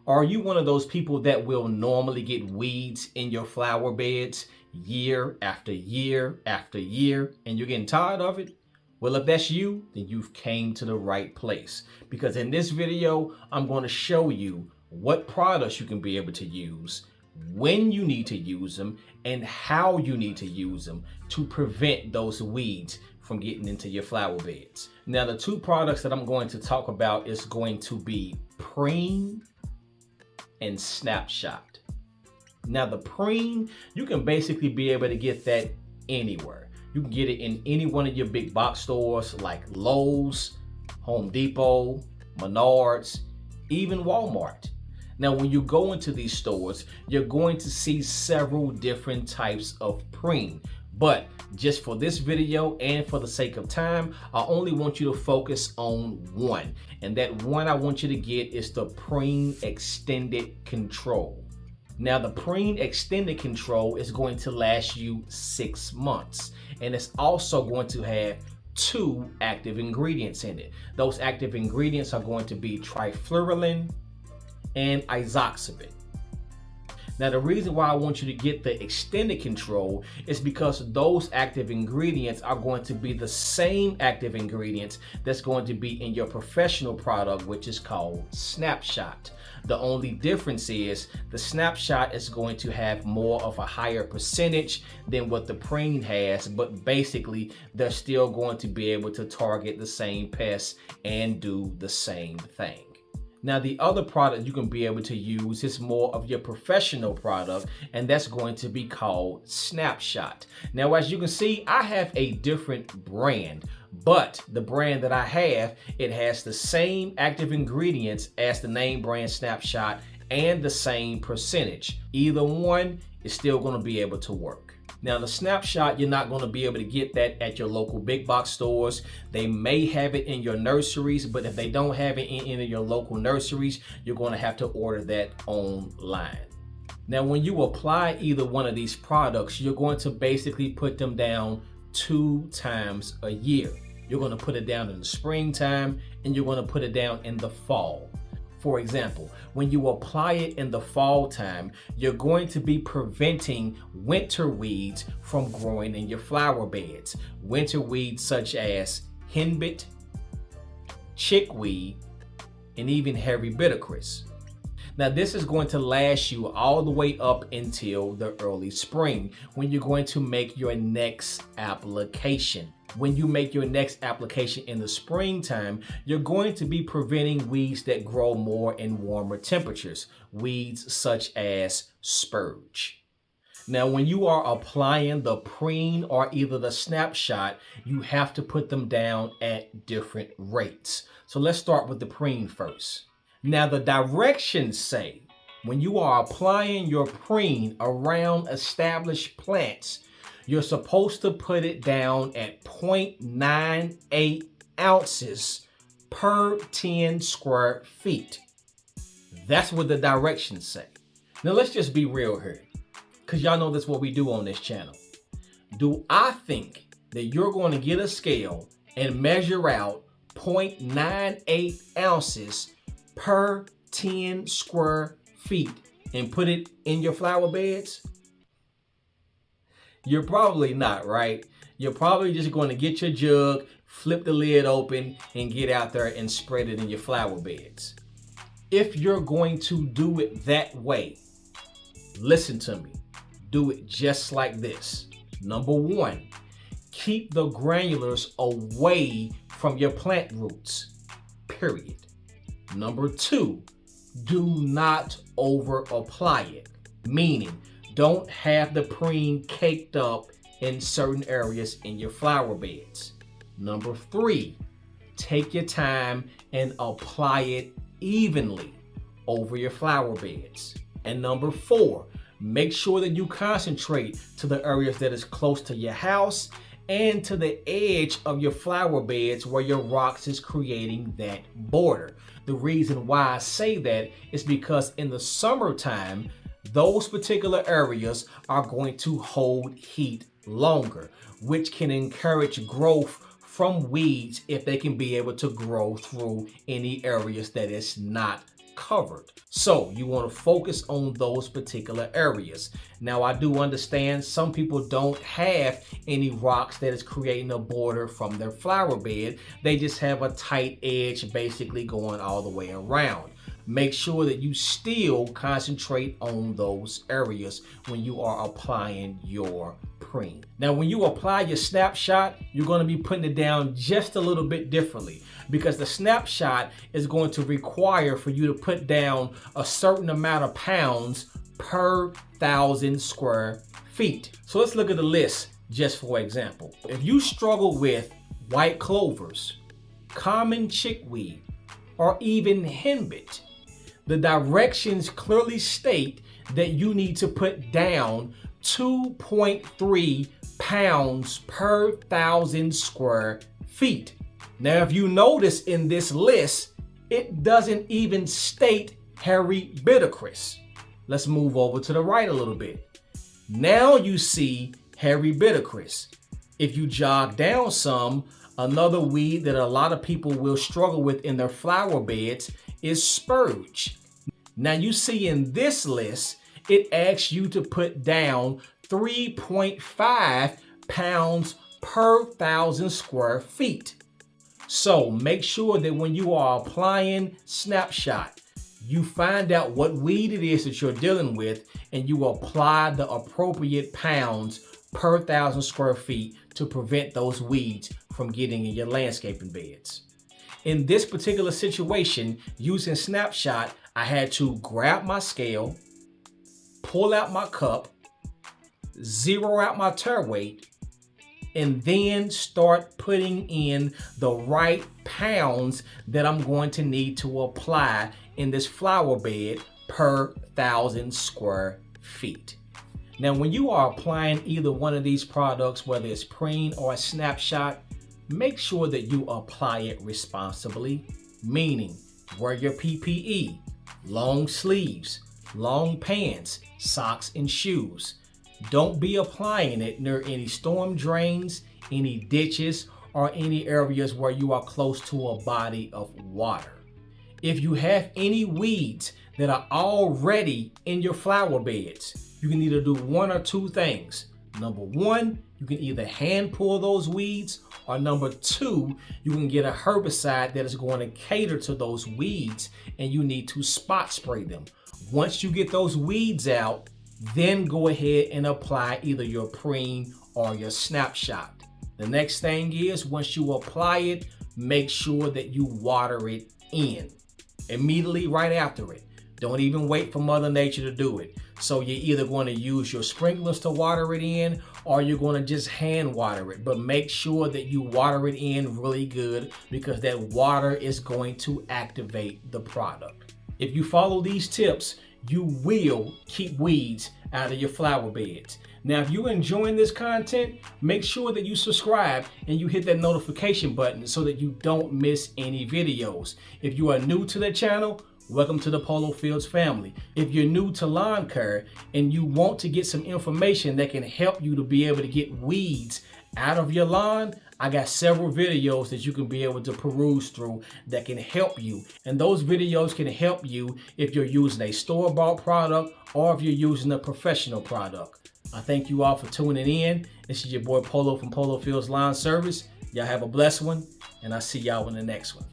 Are you one of those people that will normally get weeds in your flower beds year after year after year and you're getting tired of it? Well, if that's you, then you've came to the right place, because in this video, I'm going to show you what products you can be able to use, when you need to use them, and how you need to use them to prevent those weeds from getting into your flower beds. Now, the two products that I'm going to talk about is going to be Preen and Snapshot. Now, the Preen, you can basically be able to get that anywhere. You can get it in any one of your big box stores like Lowe's, Home Depot, Menards, even Walmart. Now, when you go into these stores, you're going to see several different types of Preen. But just for this video and for the sake of time, I only want you to focus on one. And that one I want you to get is the Preen Extended Control. Now, the Preen Extended Control is going to last you 6 months. And it's also going to have 2 active ingredients in it. Those active ingredients are going to be trifluralin and isoxaben. Now, the reason why I want you to get the extended control is because those active ingredients are going to be the same active ingredients that's going to be in your professional product, which is called Snapshot. The only difference is the Snapshot is going to have more of a higher percentage than what the Preen has, but basically they're still going to be able to target the same pests and do the same thing. Now, the other product you can be able to use is more of your professional product, and that's going to be called Snapshot. Now, as you can see, I have a different brand, but the brand that I have, it has the same active ingredients as the name brand Snapshot and the same percentage. Either one is still going to be able to work. Now, the Snapshot, you're not going to be able to get that at your local big box stores. They may have it in your nurseries, but if they don't have it in any of your local nurseries, you're going to have to order that online. Now, when you apply either one of these products, you're going to basically put them down 2 times a year. You're going to put it down in the springtime and you're going to put it down in the fall. For example, when you apply it in the fall time, you're going to be preventing winter weeds from growing in your flower beds. Winter weeds such as henbit, chickweed, and even hairy bittercress. Now, this is going to last you all the way up until the early spring when you're going to make your next application. When you make your next application in the springtime, you're going to be preventing weeds that grow more in warmer temperatures, weeds such as spurge. Now, when you are applying the Preen or either the Snapshot, you have to put them down at different rates. So let's start with the Preen first. Now, the directions say when you are applying your Preen around established plants, you're supposed to put it down at 0.98 ounces per 10 square feet. That's what the directions say. Now, let's just be real here, because y'all know that's what we do on this channel. Do I think that you're going to get a scale and measure out 0.98 ounces per 10 square feet and put it in your flower beds? You're probably not, right? You're probably just going to get your jug, flip the lid open, and get out there and spread it in your flower beds. If you're going to do it that way, listen to me. Do it just like this. Number 1, keep the granulars away from your plant roots, period. Number 2, do not over apply it, meaning don't have the Preen caked up in certain areas in your flower beds. Number 3, take your time and apply it evenly over your flower beds. And number 4, make sure that you concentrate to the areas that is close to your house and to the edge of your flower beds where your rocks is creating that border. The reason why I say that is because in the summertime, those particular areas are going to hold heat longer, which can encourage growth from weeds if they can be able to grow through any areas that is not covered. So you want to focus on those particular areas. Now, I do understand some people don't have any rocks that is creating a border from their flower bed. They just have a tight edge basically going all the way around. Make sure that you still concentrate on those areas when you are applying your Preen. Now, when you apply your Snapshot, you're going to be putting it down just a little bit differently, because the Snapshot is going to require for you to put down a certain amount of pounds per 1,000 square feet. So let's look at the list just for example. If you struggle with white clovers, common chickweed, or even henbit, the directions clearly state that you need to put down 2.3 pounds per 1,000 square feet. Now, if you notice in this list, it doesn't even state herbicides. Let's move over to the right a little bit. Now you see herbicides. If you jog down some, another weed that a lot of people will struggle with in their flower beds is spurge. Now you see in this list, it asks you to put down 3.5 pounds per 1,000 square feet. So make sure that when you are applying Snapshot, you find out what weed it is that you're dealing with and you apply the appropriate pounds per 1,000 square feet to prevent those weeds from getting in your landscaping beds. In this particular situation, using Snapshot, I had to grab my scale, pull out my cup, zero out my tare weight, and then start putting in the right pounds that I'm going to need to apply in this flower bed per 1,000 square feet. Now, when you are applying either one of these products, whether it's Preen or a Snapshot, make sure that you apply it responsibly, meaning wear your PPE, long sleeves, long pants, socks, and shoes. Don't be applying it near any storm drains, any ditches, or any areas where you are close to a body of water. If you have any weeds that are already in your flower beds, you can either do one or two things. Number one, you can either hand pull those weeds, or number two, you can get a herbicide that is going to cater to those weeds and you need to spot spray them. Once you get those weeds out, then go ahead and apply either your Preen or your Snapshot. The next thing is, once you apply it, make sure that you water it in immediately right after it. Don't even wait for Mother Nature to do it. So you're either going to use your sprinklers to water it in, or you're going to just hand water it. But make sure that you water it in really good, because that water is going to activate the product. If you follow these tips, you will keep weeds out of your flower beds. Now, if you're enjoying this content, make sure that you subscribe and you hit that notification button so that you don't miss any videos. If you are new to the channel, welcome to the Polo Fields family. If you're new to lawn care and you want to get some information that can help you to be able to get weeds out of your lawn, I got several videos that you can be able to peruse through that can help you. And those videos can help you if you're using a store-bought product or if you're using a professional product. I thank you all for tuning in. This is your boy Polo from Polo Fields Lawn Service. Y'all have a blessed one, and I'll see y'all in the next one.